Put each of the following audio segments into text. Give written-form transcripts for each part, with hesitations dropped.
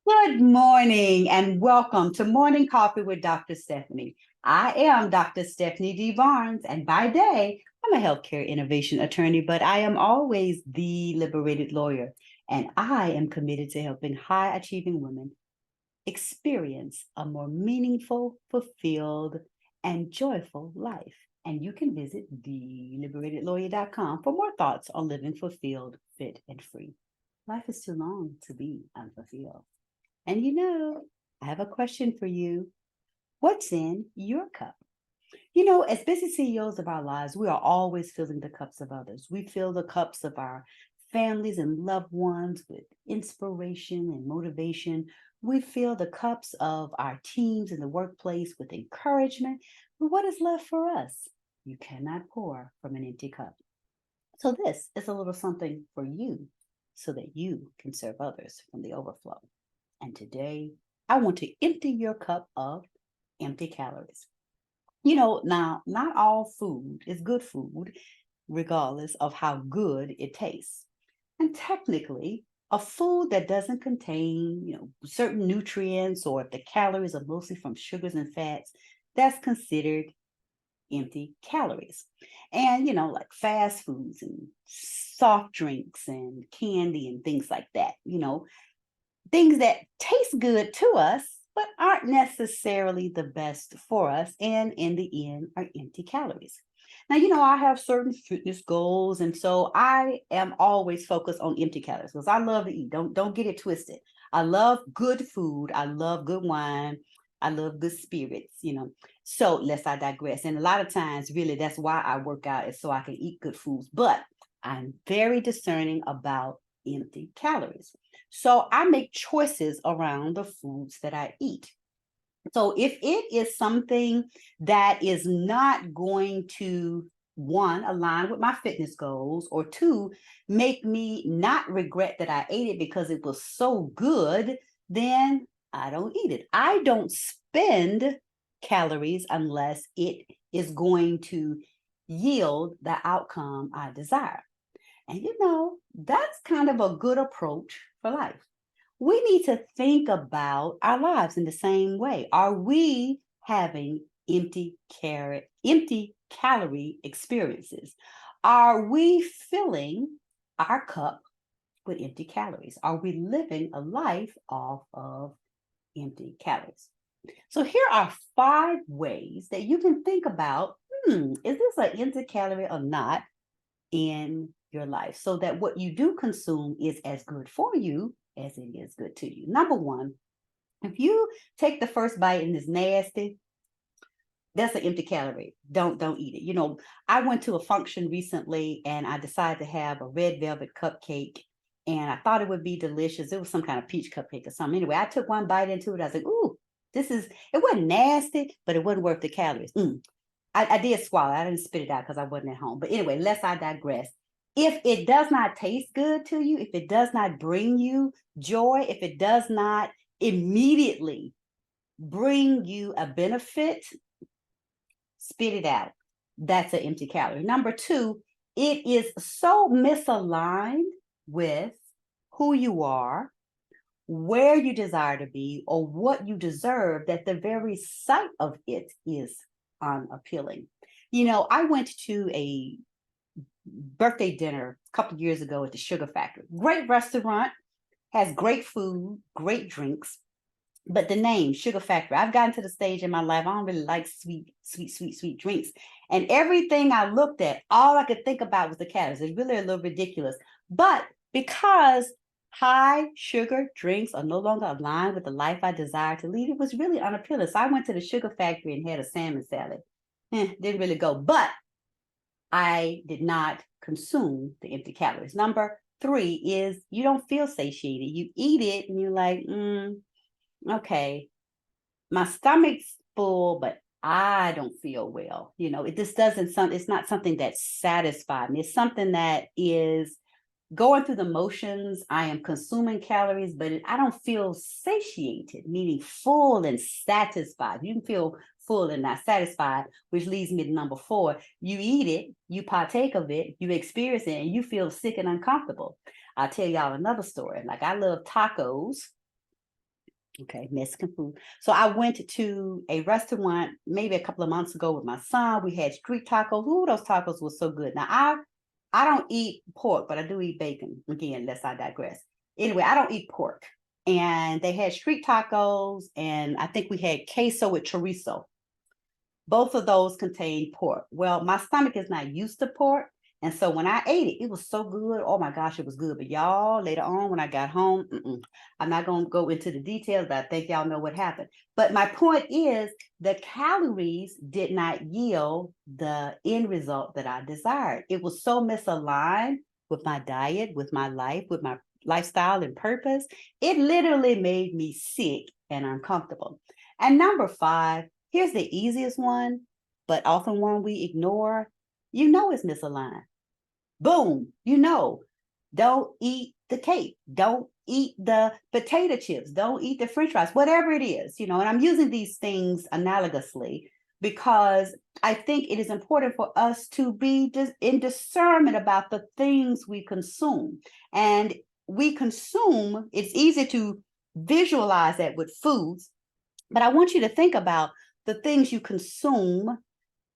Good morning and welcome to Morning Coffee with Dr. Stephanie. I am Dr. Stephanie D. Barnes, and by day, I'm a healthcare innovation attorney, but I am always the liberated lawyer, and I am committed to helping high achieving women experience a more meaningful, fulfilled, and joyful life. And you can visit theliberatedlawyer.com for more thoughts on living fulfilled, fit, and free. Life is too long to be unfulfilled. And I have a question for you. What's in your cup? As busy CEOs of our lives, we are always filling the cups of others. We fill the cups of our families and loved ones with inspiration and motivation. We fill the cups of our teams in the workplace with encouragement. But what is left for us? You cannot pour from an empty cup. So, this is a little something for you so that you can serve others from the overflow. And today, I want to empty your cup of empty calories. Now, not all food is good food, regardless of how good it tastes. And technically, a food that doesn't contain, certain nutrients, or if the calories are mostly from sugars and fats, that's considered empty calories. And, like fast foods and soft drinks and candy and things like that, things that taste good to us, but aren't necessarily the best for us, and in the end are empty calories. Now, I have certain fitness goals, and so I am always focused on empty calories because I love to eat. Don't get it twisted. I love good food. I love good wine. I love good spirits. So lest I digress. And a lot of times, really, that's why I work out is so I can eat good foods. But I'm very discerning about empty calories. So I make choices around the foods that I eat. So if it is something that is not going to, one, align with my fitness goals, or two, make me not regret that I ate it because it was so good, then I don't eat it. I don't spend calories unless it is going to yield the outcome I desire. And that's kind of a good approach for life. We need to think about our lives in the same way. Are we having empty calorie experiences? Are we filling our cup with empty calories? Are we living a life off of empty calories? So here are 5 ways that you can think about, is this an empty calorie or not in your life, so that what you do consume is as good for you as it is good to you. Number one, if you take the first bite and it's nasty, that's an empty calorie. Don't eat it. I went to a function recently and I decided to have a red velvet cupcake, and I thought it would be delicious. It was some kind of peach cupcake or something. Anyway, I took one bite into it. I was like, ooh, it wasn't nasty, but it wasn't worth the calories. I did swallow. I didn't spit it out because I wasn't at home. But anyway, lest I digress. If it does not taste good to you, if it does not bring you joy, if it does not immediately bring you a benefit, spit it out. That's an empty calorie. Number two, it is so misaligned with who you are, where you desire to be, or what you deserve, that the very sight of it is unappealing. I went to a birthday dinner a couple of years ago at the Sugar Factory. Great restaurant, has great food, great drinks. But the name, Sugar Factory, I've gotten to the stage in my life, I don't really like sweet drinks. And everything I looked at, all I could think about was the calories. It's really a little ridiculous. But because high sugar drinks are no longer aligned with the life I desire to lead, it was really unappealing. So I went to the Sugar Factory and had a salmon salad. Didn't really go. But I did not consume the empty calories. Number three is you don't feel satiated. You eat it and you're like, okay, my stomach's full, but I don't feel well. It's not something that satisfies me. It's something that is going through the motions. I am consuming calories, but I don't feel satiated, meaning full and satisfied. You can feel full and not satisfied, which leads me to number four. You eat it, you partake of it, you experience it, and you feel sick and uncomfortable. I'll tell y'all another story. Like, I love tacos, Okay, Mexican food. So I went to a restaurant maybe a couple of months ago with my son. We had street tacos. Ooh, those tacos were so good. Now I don't eat pork, but I do eat bacon. Again, lest I digress. Anyway, I don't eat pork. And they had street tacos, and I think we had queso with chorizo. Both of those contain pork. Well, my stomach is not used to pork. And so when I ate it, it was so good. Oh my gosh, it was good. But y'all, later on when I got home, I'm not going to go into the details, but I think y'all know what happened. But my point is the calories did not yield the end result that I desired. It was so misaligned with my diet, with my life, with my lifestyle and purpose. It literally made me sick and uncomfortable. And number 5, here's the easiest one, but often one we ignore. You know it's misaligned. Boom, don't eat the cake. Don't eat the potato chips. Don't eat the french fries, whatever it is, and I'm using these things analogously because I think it is important for us to be in discernment about the things we consume. And it's easy to visualize that with foods, but I want you to think about the things you consume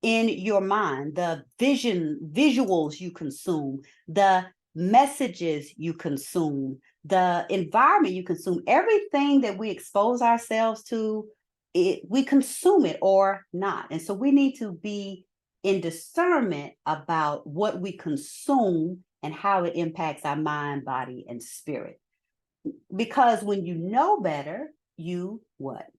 in your mind, the visuals you consume, the messages you consume, the environment you consume, everything that we expose ourselves to, we consume it or not. And so we need to be in discernment about what we consume and how it impacts our mind, body, and spirit. Because when you know better, you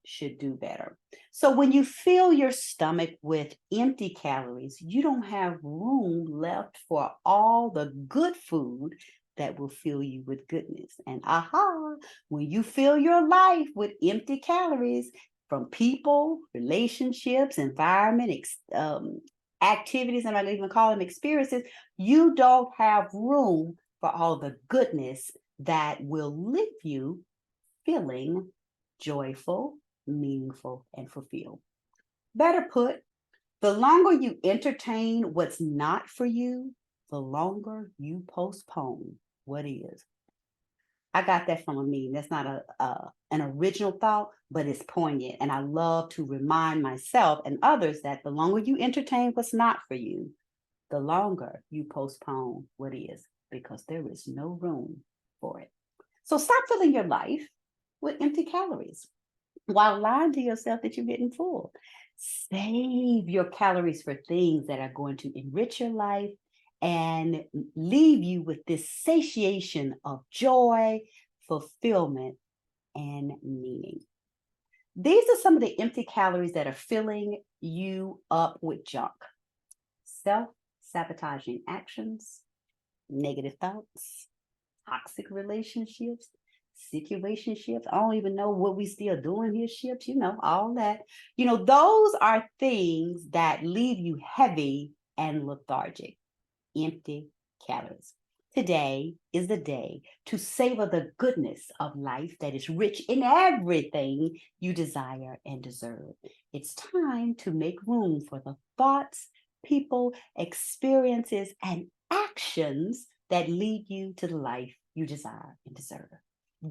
should do better. So when you fill your stomach with empty calories, you don't have room left for all the good food that will fill you with goodness. And when you fill your life with empty calories from people, relationships, environment, activities, I'm not even call them experiences, you don't have room for all the goodness that will leave you feeling joyful, meaningful, and fulfilled. Better put, the longer you entertain what's not for you, the longer you postpone what is. I got that from a meme. That's not an original thought, but it's poignant. And I love to remind myself and others that the longer you entertain what's not for you, the longer you postpone what is, because there is no room for it. So stop filling your life with empty calories while lying to yourself that you're getting full. Save your calories for things that are going to enrich your life and leave you with this satiation of joy, fulfillment, and meaning. These are some of the empty calories that are filling you up with junk: self-sabotaging actions, negative thoughts, toxic relationships, situationships. I don't even know what we still doing here, ships, all that. Those are things that leave you heavy and lethargic, empty calories. Today is the day to savor the goodness of life that is rich in everything you desire and deserve. It's time to make room for the thoughts, people, experiences, and actions that lead you to the life you desire and deserve.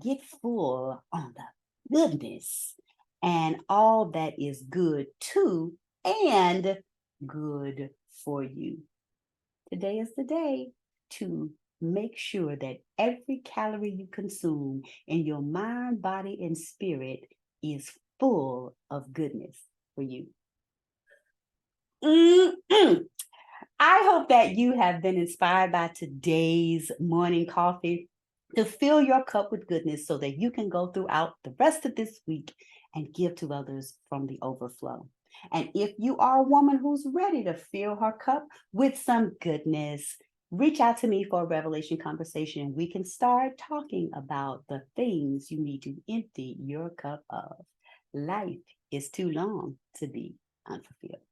Get full on the goodness and all that is good to and good for you. Today is the day to make sure that every calorie you consume in your mind, body, and spirit is full of goodness for you. I hope that you have been inspired by today's morning coffee to fill your cup with goodness so that you can go throughout the rest of this week and give to others from the overflow. And if you are a woman who's ready to fill her cup with some goodness, reach out to me for a revelation conversation. We can start talking about the things you need to empty your cup of. Life is too long to be unfulfilled.